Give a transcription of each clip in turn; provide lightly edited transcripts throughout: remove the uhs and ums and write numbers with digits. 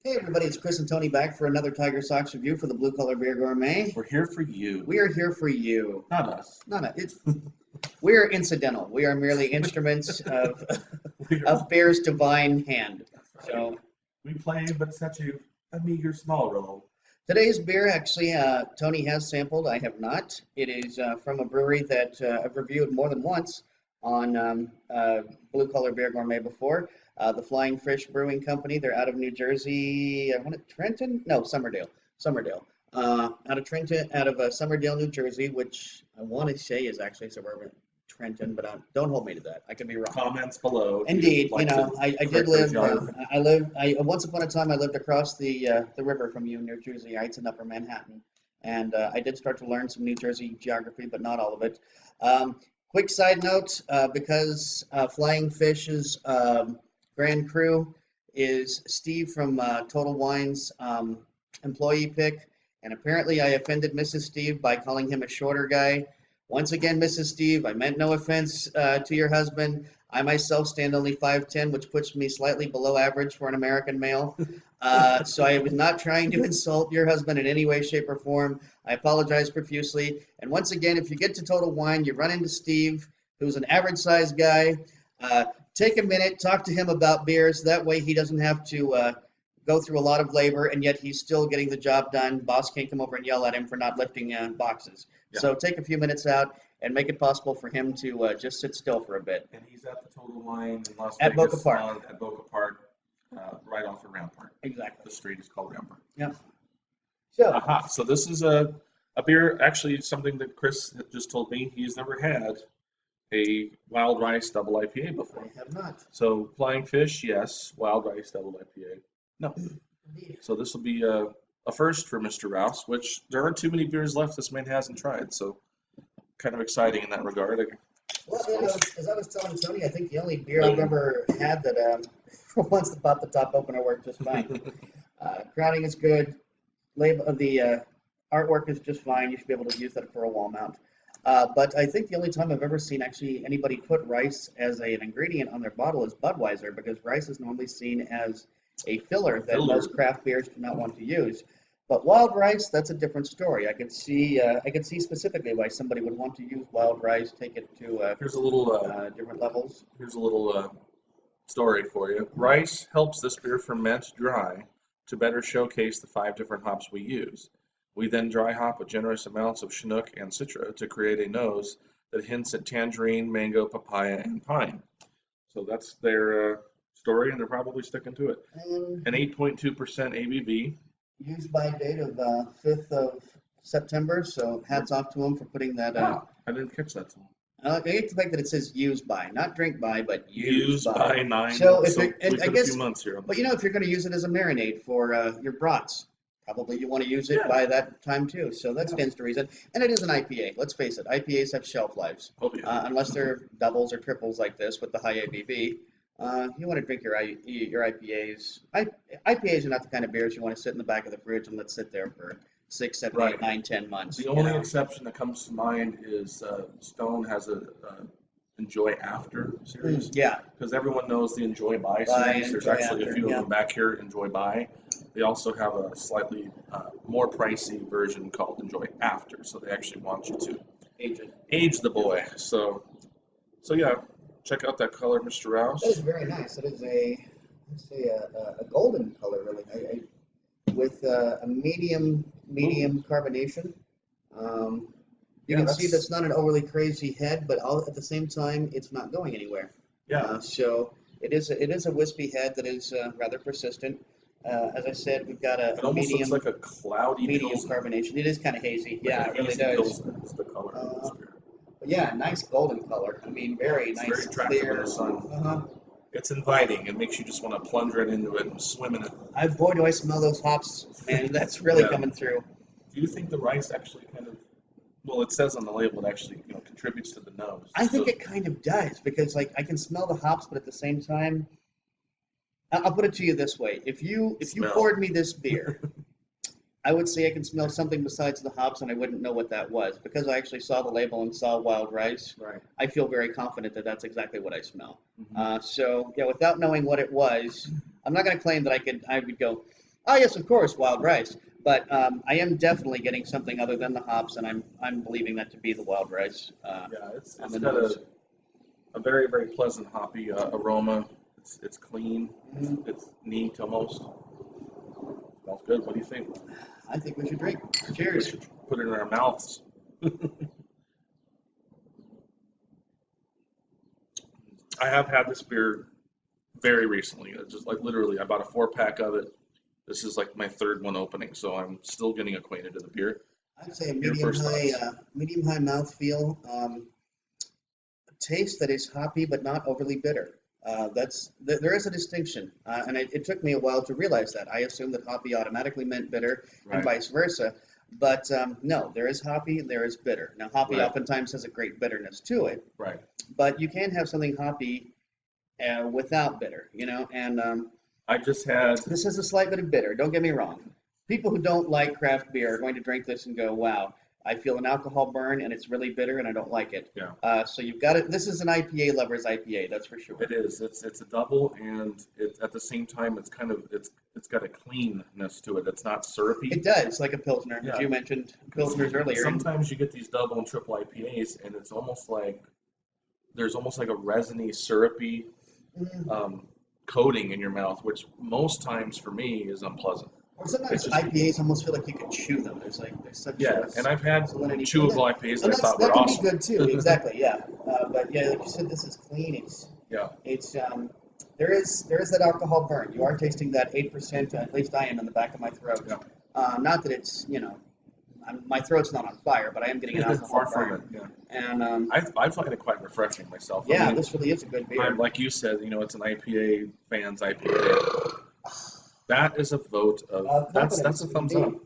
Hey everybody, it's Chris and Tony back for another TigerSox review for the Blue Collar Beer Gourmet. We're here for you, We are here for you. not us. No, we are incidental. We are merely instruments of We, of beer's divine hand. So we play but such a meager small role. today's beer, actually, Tony has sampled. I have not. It is from a brewery that I've reviewed more than once on Blue Collar Beer Gourmet before. The Flying Fish Brewing Company. They're out of New Jersey. I want it Trenton? No, Somerdale. Somerdale. Out of Trenton, out of Somerdale, New Jersey, which I want to say is actually suburban Trenton, but don't hold me to that. I could be wrong. Comments below. Indeed, Like I did live. I once upon a time I lived across the river from you in New Jersey Heights in Upper Manhattan, and I did start to learn some New Jersey geography, but not all of it. Quick side note, because Flying Fish's Grand Crew is Steve from Total Wine's employee pick, and apparently I offended Mrs. Steve by calling him a shorter guy. Once again, Mrs. Steve, I meant no offense to your husband. I myself stand only 5'10", which puts me slightly below average for an American male. So I was not trying to insult your husband in any way, shape, or form. I apologize profusely. And once again, if you get to Total Wine, you run into Steve, who's an average-sized guy. Take a minute, talk to him about beers. That way he doesn't have to go through a lot of labor, and yet he's still getting the job done. Boss can't come over and yell at him for not lifting boxes. Yeah. So take a few minutes out and make it possible for him to just sit still for a bit. And he's at the Total Wine in Las At Vegas. Boca Park. At Boca Park, right off of Rampart. Exactly. The street is called Rampart. Yeah. So, Aha. So this is a beer, actually something that Chris had just told me he's never had a wild rice double IPA before. I have not. So Flying Fish, yes. Wild rice double IPA, no. Indeed. So this will be a first for Mr. Rouse, which there aren't too many beers left this man hasn't tried. So kind of exciting in that regard. Well, as I was telling Tony, I think the only beer I've ever had that once about the top opener worked just fine. Crowding is good. Label the artwork is just fine. You should be able to use that for a wall mount. But I think the only time I've ever seen actually anybody put rice as an ingredient on their bottle is Budweiser, because rice is normally seen as a filler that most craft beers do not want to use. But wild rice, that's a different story. I could see specifically why somebody would want to use wild rice, take it to Here's a little different levels. here's a little story for you. Rice helps this beer ferment dry to better showcase the 5 different hops we use. We then dry hop with generous amounts of Chinook and Citra to create a nose that hints at tangerine, mango, papaya, and pine. So that's their story, and they're probably sticking to it. And An 8.2% ABV. used by date of 5th of September, so hats off to them for putting that. I didn't catch that. I hate the fact that it says used by, not drink by, but Used by 9. So if we've I got a guess, few months here. but if you're going to use it as a marinade for your brats, probably you want to use it by that time too. So that stands to reason. And it is an IPA. Let's face it, IPAs have shelf lives, Oh, yeah. unless they're doubles or triples like this with the high ABV. You want to drink your IPAs. IPAs are not the kind of beers you want to sit in the back of the fridge and let sit there for 6, 7, Right. 8, 9, 10 months. The only exception that comes to mind is Stone has a Enjoy After series. Yeah. Because everyone knows the Enjoy By By series. There's Enjoy actually After, a few yeah. of them back here, Enjoy By. They also have a slightly more pricey version called Enjoy After. So they actually want you to age the boy. So yeah, check out that color, Mr. Rouse. That is very nice. It is a golden color, really, with a medium carbonation. You can see that's not an overly crazy head, but at the same time, it's not going anywhere. Yeah. So it is a wispy head that is rather persistent. As I said, we've got It almost medium, looks like a cloudy medium Pilsner. carbonation. It is kind of hazy. Like Yeah, a it really hazy does. Pilsner is the color of this beer. But yeah, nice golden color. I mean, very It's nice, very attractive in clear. the sun. It's inviting. It makes you just want to plunge right into it and swim in it. Boy, do I smell those hops, and that's really coming through. Do you think the rice actually kind of, well, it says on the label it actually contributes to the nose. I think it kind of does, because I can smell the hops, but at the same time, I'll put it to you this way: if you poured me this beer, I would say I can smell something besides the hops, and I wouldn't know what that was, because I actually saw the label and saw wild rice. Right. I feel very confident that that's exactly what I smell. Mhm. So yeah, without knowing what it was, I'm not going to claim that I would go, Oh yes, of course, wild rice. But I am definitely getting something other than the hops, and I'm believing that to be the wild rice Yeah, on it's the got nose. a very, very pleasant hoppy aroma. It's clean. Mhm. It's neat almost. Smells good. What do you think? I think we should drink. I think we Cheers. should put it in our mouths. I have had this beer very recently. It's just like literally, I bought a 4-pack of it. This is like my third one opening, so I'm still getting acquainted to the beer. I'd say a Your first thoughts? medium high mouthfeel. A taste that is hoppy but not overly bitter. There is a distinction, and it took me a while to realize that. I assumed that hoppy automatically meant bitter, and Right, vice versa. But no, there is hoppy and there is bitter. Now, hoppy right, oftentimes has a great bitterness to it, right. but you can have something hoppy without bitter, you know. And I just had, this has a slight bit of bitter. Don't get me wrong. People who don't like craft beer are going to drink this and go, "Wow, I feel an alcohol burn, and it's really bitter, and I don't like it." yeah, So you've got it. This is an IPA lover's IPA, that's for sure. it is. It's a double, and at the same time, it's kind of it's got a cleanness to it. It's not syrupy. It does, like a pilsner, as Yeah, you mentioned because pilsners earlier. And sometimes you get these double and triple IPAs, and it's almost like there's almost like a resiny, syrupy mm, um, coating in your mouth, which most times for me is unpleasant. or It's sometimes just IPAs almost feel like you can chew them. There's such yeah, and I've had salinity to chewable them, IPAs that and I thought that were can be awesome. good too. Exactly, yeah. But yeah, like you said, this is clean. Yeah, It's there is that alcohol burn. You are tasting that 8%. At least I am in the back of my throat. yeah. Not that it's my throat's not on fire, but I am getting an Far alcohol from it. burn. Yeah, And I find it quite refreshing myself. I yeah, mean, this really is a good I'm beer. like you said, it's an IPA fans IPA. That is a vote of that's Confidence, a thumbs up. indeed.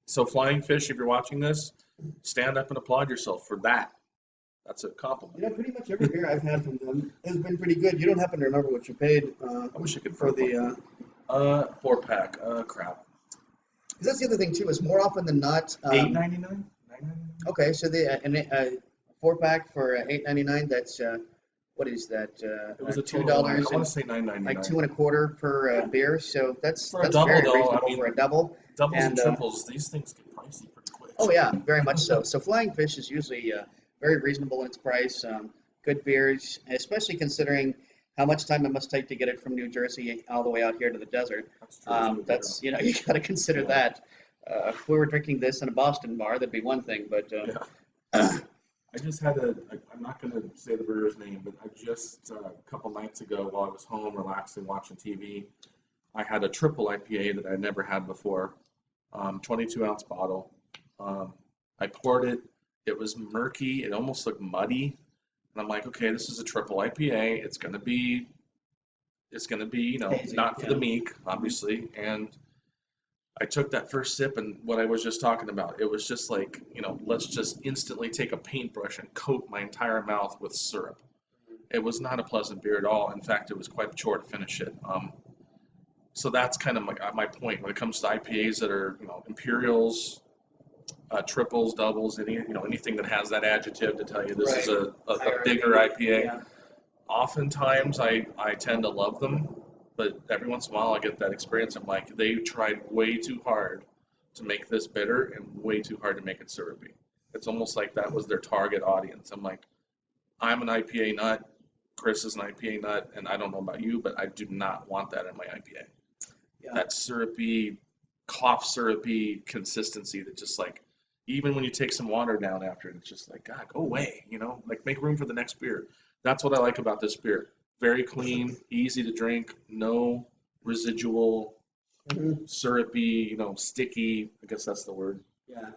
So Flying Fish, if you're watching this, stand up and applaud yourself for that. That's a compliment. Pretty much every beer I've had from them has been pretty good. You don't happen to remember what you paid I wish I could for find one. the? 4-pack. Crap. Because that's the other thing too. Is more often than not. 8.99. 9.99. Okay, so a 4-pack for 8.99. That's what is that? It was a Two total of nine. dollars I want and to say like 9.99. two and a quarter per Yeah. beer. So that's For a that's double very though, I reasonable for mean, a double. doubles and And triples, these things get pricey pretty quick. oh yeah, very much so. So Flying Fish is usually very reasonable in its price. Good beers, especially considering how much time it must take to get it from New Jersey all the way out here to the desert. That's true too. That's you got to consider Yeah. that. If we were drinking this in a Boston bar, that'd be one thing. But Yeah. I just had I'm not going to say the brewer's name, but I just, a couple nights ago while I was home relaxing watching TV, I had a triple IPA that I'd never had before, 22-ounce bottle. Um, I poured it. It was murky. It almost looked muddy. And I'm like, okay, this is a triple IPA. It's going to be, hazy, not for the yeah. meek, obviously. And I took that first sip, and what I was just talking about, it was just like, let's just instantly take a paintbrush and coat my entire mouth with syrup. It was not a pleasant beer at all. In fact, it was quite a chore to finish it. So that's kind of my point when it comes to IPAs that are, imperials, triples, doubles, anything that has that adjective to tell you this is Right. a Higher bigger ABV, IPA. yeah. Oftentimes I tend to love them, but every once in a while I get that experience. I'm like, they tried way too hard to make this bitter and way too hard to make it syrupy. It's almost like that was their target audience. I'm like, I'm an IPA nut, Chris is an IPA nut, and I don't know about you, but I do not want that in my IPA. Yeah. That syrupy, cough syrupy consistency that just like, even when you take some water down after it, it's just like, God, go away, like make room for the next beer. That's what I like about this beer. Very clean, easy to drink, no residual, Mhm. syrupy, sticky, I guess that's the word, Yeah.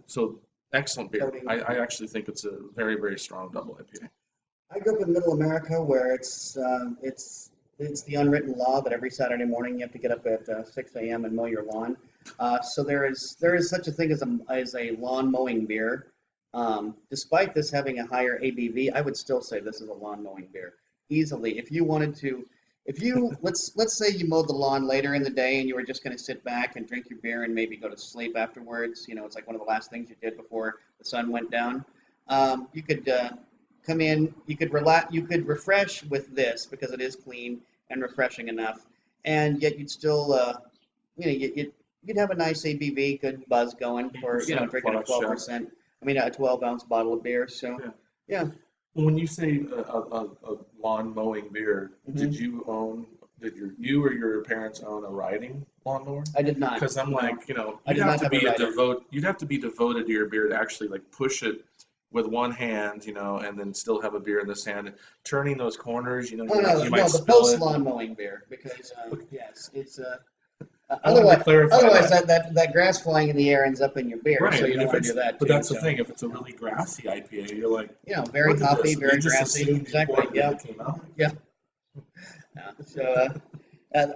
so excellent beer. Coating. I actually think it's a very, very strong double IPA. I grew up in Middle America, where it's the unwritten law that every Saturday morning you have to get up at 6 a.m. and mow your lawn. So there is such a thing as a lawn mowing beer. Despite this having a higher ABV, I would still say this is a lawn mowing beer easily. If you wanted to, if you let's say you mowed the lawn later in the day and you were just going to sit back and drink your beer and maybe go to sleep afterwards. It's like one of the last things you did before the sun went down. You could come in, you could relax, you could refresh with this because it is clean and refreshing enough, and yet you'd still you'd have a nice ABV, good buzz going for drinking a 12%. I mean, a 12-ounce bottle of beer. So yeah. Well, when you say a lawn mowing beer, did you or your parents own a riding lawnmower? I did not. Because I'm like, you'd have to be devoted to your beer to actually like push it with one hand, and then still have a beer in this hand. Turning those corners, you might the spill post it. lawn mowing beer, because yes, it's I want to clarify otherwise that grass flying in the air ends up in your beer, right. so you don't want to do that. But that's the thing. If it's a really grassy IPA, you're like, very hoppy, very grassy. Exactly. Yeah. Yeah. So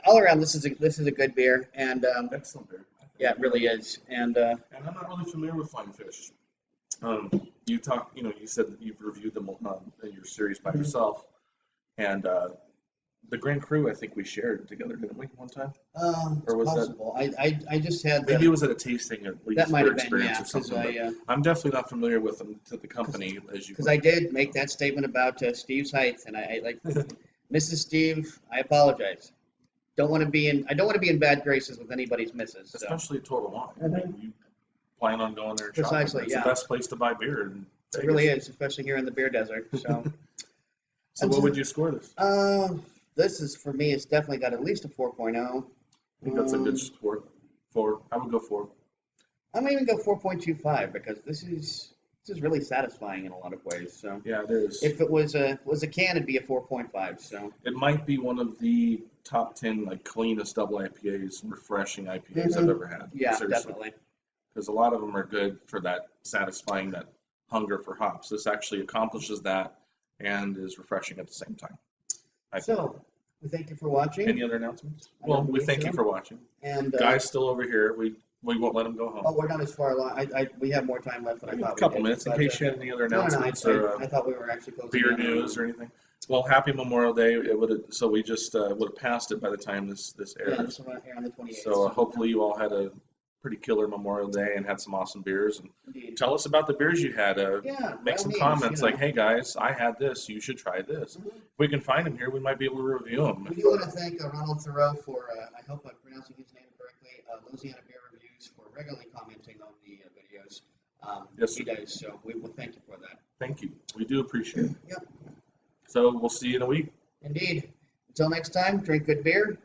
all around, this is a good beer, and excellent beer. yeah, it really is. And I'm not really familiar with Flying Fish. You said that you've reviewed them in your series by yourself, and the Grand Cru, I think we shared together, didn't we, one time? Or was possible. I just had maybe it was at a tasting at least. That might have been, or something. I'm definitely not familiar with them to the company as you. Because I did make that statement about Steve's height, and I like Mrs. Steve. I apologize. I don't want to be in bad graces with anybody's misses. Especially at Total Wine. I mean, you plan on going there and Precisely, shopping. It's the best place to buy beer. It really is, especially here in the beer desert. So. So what would you score this? This is, for me, it's definitely got at least a 4.0. I think that's a good score. 4. I would go 4. I'm gonna even go 4.25 because this is really satisfying in a lot of ways. So yeah, it is. If it was a can, it'd be a 4.5. So it might be one of the top 10 like cleanest double IPAs, refreshing IPAs I've ever had. Yeah, seriously. Definitely. Because a lot of them are good for that satisfying that hunger for hops. This actually accomplishes that and is refreshing at the same time. So we thank you for watching. Any other announcements? Well, we thank you for watching. And Guy's still over here. We won't let him go home. Oh, we're not as far along. We have more time left than I thought. A couple minutes in case you had any other announcements I thought we were actually closing beer news or anything. Well, happy Memorial Day. So we just would have passed it by the time this airs. Yeah, this will air on the 28th. So hopefully you all had a pretty killer Memorial Day and had some awesome beers. And Indeed. Tell us about the beers you had. Make some comments like, hey guys, I had this. You should try this. If we can find them here, we might be able to review them. We do want to thank Ronald Thoreau for, I hope I'm pronouncing his name correctly, Louisiana Beer Reviews, for regularly commenting on the videos. Yes, he does. So we will thank you for that. Thank you. We do appreciate it. Yep. So we'll see you in a week. Indeed. Until next time, drink good beer.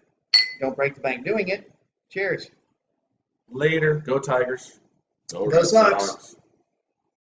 Don't break the bank doing it. Cheers. Later. Go Tigers. Go Sox.